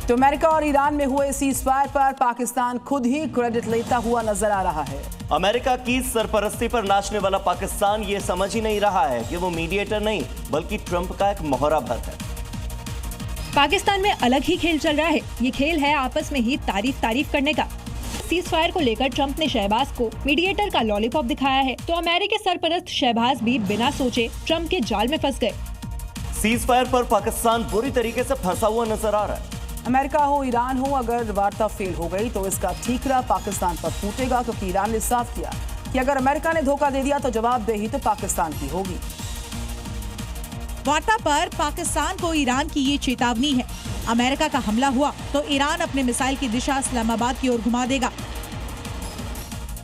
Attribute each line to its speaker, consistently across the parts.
Speaker 1: तो अमेरिका और ईरान में हुए सीज़फायर पर पाकिस्तान खुद ही क्रेडिट लेता हुआ नजर आ रहा है।
Speaker 2: अमेरिका की सरपरस्ती पर नाचने वाला पाकिस्तान ये समझ ही नहीं रहा है कि वो मीडिएटर नहीं बल्कि ट्रंप का एक मोहरा भर है।
Speaker 3: पाकिस्तान में अलग ही खेल चल रहा है। ये खेल है आपस में ही तारीफ करने का। सीज फायर को लेकर ट्रंप ने शहबाज को मीडिएटर का लॉलीपॉप दिखाया है, तो अमेरिकी सरपरस्त शहबाज भी बिना सोचे ट्रंप के जाल में फंस गए।
Speaker 2: सीज फायर पर पाकिस्तान बुरी तरीके से फंसा हुआ नजर आ रहा है।
Speaker 1: अमेरिका हो ईरान हो, अगर वार्ता फेल हो गई तो इसका ठीकरा पाकिस्तान पर फूटेगा, क्योंकि ईरान ने साफ किया कि अगर अमेरिका ने धोखा दे दिया तो जवाबदेही तो पाकिस्तान की होगी।
Speaker 4: वार्ता पर पाकिस्तान को ईरान की ये चेतावनी है। अमेरिका का हमला हुआ तो ईरान अपने मिसाइल की दिशा इस्लामाबाद की ओर घुमा देगा।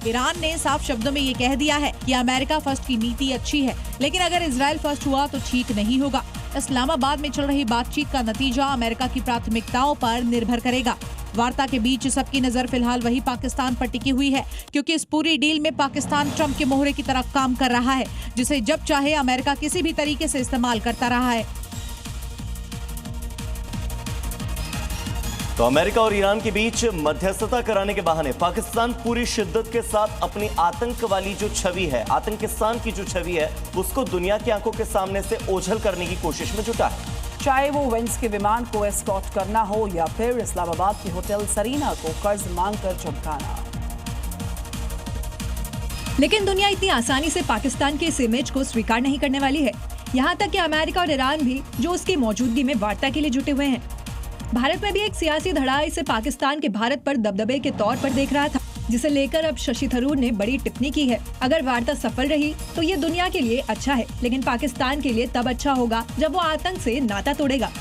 Speaker 4: ईरान ने साफ शब्दों में ये कह दिया है कि अमेरिका फर्स्ट की नीति अच्छी है, लेकिन अगर इजराइल फर्स्ट हुआ तो ठीक नहीं होगा। इस्लामाबाद में चल रही बातचीत का नतीजा अमेरिका की प्राथमिकताओं पर निर्भर करेगा। वार्ता के बीच सबकी नजर फिलहाल वही पाकिस्तान पर टिकी हुई है, क्योंकि इस पूरी डील में पाकिस्तान ट्रंप के मोहरे की तरह काम कर रहा है, जिसे जब चाहे अमेरिका किसी भी तरीके से इस्तेमाल करता रहा है।
Speaker 2: तो अमेरिका और ईरान के बीच मध्यस्थता कराने के बहाने पाकिस्तान पूरी शिद्दत के साथ अपनी आतंक वाली जो छवि है, आतंकिस्तान की जो छवि है, उसको दुनिया की आंखों के सामने से ओझल करने की कोशिश में जुटा है।
Speaker 1: चाहे वो वेंस के विमान को एस्कॉर्ट करना हो या फिर इस्लामाबाद के होटल सरीना को कर्ज मांगकर झपकाना।
Speaker 3: लेकिन दुनिया इतनी आसानी से पाकिस्तान के इस इमेज को स्वीकार नहीं करने वाली है। यहाँ तक कि अमेरिका और ईरान भी जो उसकी मौजूदगी में वार्ता के लिए जुटे हुए हैं। भारत में भी एक सियासी धड़ा इसे पाकिस्तान के भारत पर दबदबे के तौर पर देख रहा था, जिसे लेकर अब शशि थरूर ने बड़ी टिप्पणी की है। अगर वार्ता सफल रही तो ये दुनिया के लिए अच्छा है, लेकिन पाकिस्तान के लिए तब अच्छा होगा जब वो आतंक से नाता तोड़ेगा।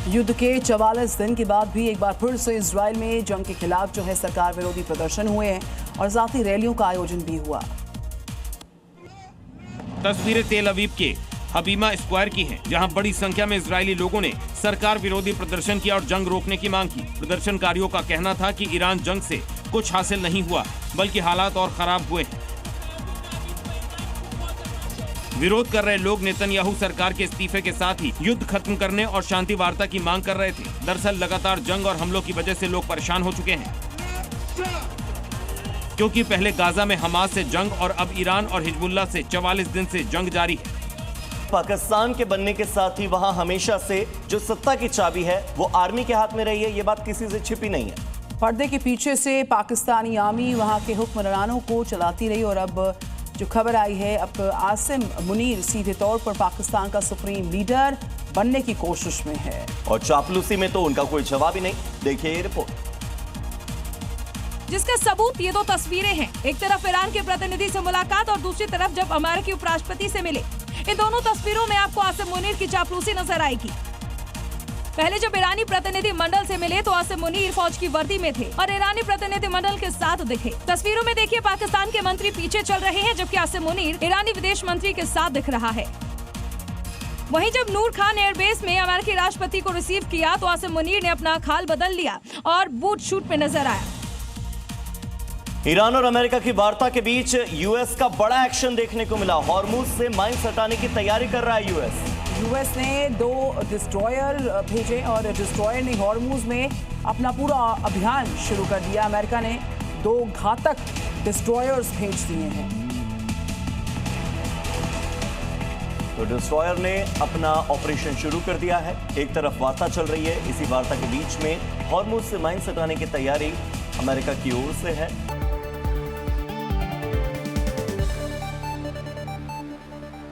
Speaker 1: युद्ध के 44 दिन के बाद भी एक बार फिर से इजराइल में जंग के खिलाफ जो है सरकार विरोधी प्रदर्शन हुए हैं और जाती रैलियों का आयोजन भी हुआ।
Speaker 5: तस्वीरें तेल अवीव के हबीमा स्क्वायर की हैं, जहां बड़ी संख्या में इजरायली लोगों ने सरकार विरोधी प्रदर्शन किया और जंग रोकने की मांग की। प्रदर्शनकारियों का कहना था कि ईरान जंग से कुछ हासिल नहीं हुआ, बल्कि हालात और खराब हुए हैं। विरोध कर रहे लोग नेतन्याहू सरकार के इस्तीफे के साथ ही युद्ध खत्म करने और शांति वार्ता की मांग कर रहे थे। दरअसल लगातार जंग और हमलों की वजह से लोग परेशान हो चुके हैं, क्योंकि पहले गाजा में हमास से जंग और अब ईरान और हिजबुल्लाह से 44 दिन से जंग जारी है।
Speaker 2: पाकिस्तान के बनने के साथ ही वहां हमेशा से जो सत्ता की चाबी है वो आर्मी के हाथ में रही है, ये बात किसी से छिपी नहीं है।
Speaker 1: पर्दे के पीछे से पाकिस्तानी आर्मी वहां के हुक्मरानों को चलाती रही और अब जो खबर आई है, अब आसिम मुनीर सीधे तौर पर पाकिस्तान का सुप्रीम लीडर बनने की कोशिश में है।
Speaker 2: और चापलूसी में तो उनका कोई जवाब ही नहीं। देखिए ये रिपोर्ट,
Speaker 6: जिसका सबूत ये दो तस्वीरें हैं। एक तरफ ईरान के प्रतिनिधि से मुलाकात और दूसरी तरफ जब अमेरिकी उपराष्ट्रपति से मिले। इन दोनों तस्वीरों में आपको आसिम मुनीर की चापलूसी नजर आएगी। पहले जब ईरानी प्रतिनिधि मंडल से मिले तो आसिम मुनीर फौज की वर्दी में थे और ईरानी प्रतिनिधि मंडल के साथ दिखे। तस्वीरों में देखिए पाकिस्तान के मंत्री पीछे चल रहे हैं, जबकि आसिम मुनीर ईरानी विदेश मंत्री के साथ दिख रहा है। वहीं जब नूर खान एयरबेस में अमेरिकी राष्ट्रपति को रिसीव किया तो आसिम मुनीर ने अपना खाल बदल लिया और बूट शूट में नजर आया।
Speaker 2: ईरान और अमेरिका की वार्ता के बीच यूएस का बड़ा एक्शन देखने को मिला। हॉर्मुज से माइंस हटाने की तैयारी कर रहा है
Speaker 1: यूएस ने 2 डिस्ट्रॉयर भेजे और डिस्ट्रॉयर ने हॉर्मुज में अपना पूरा अभियान शुरू कर दिया। अमेरिका ने 2 घातक डिस्ट्रॉयर्स भेज दिए हैं।
Speaker 2: तो डिस्ट्रॉयर ने अपना ऑपरेशन शुरू कर दिया है। एक तरफ वार्ता चल रही है, इसी वार्ता के बीच में हॉर्मुज से माइंस हटाने की तैयारी अमेरिका की ओर से है।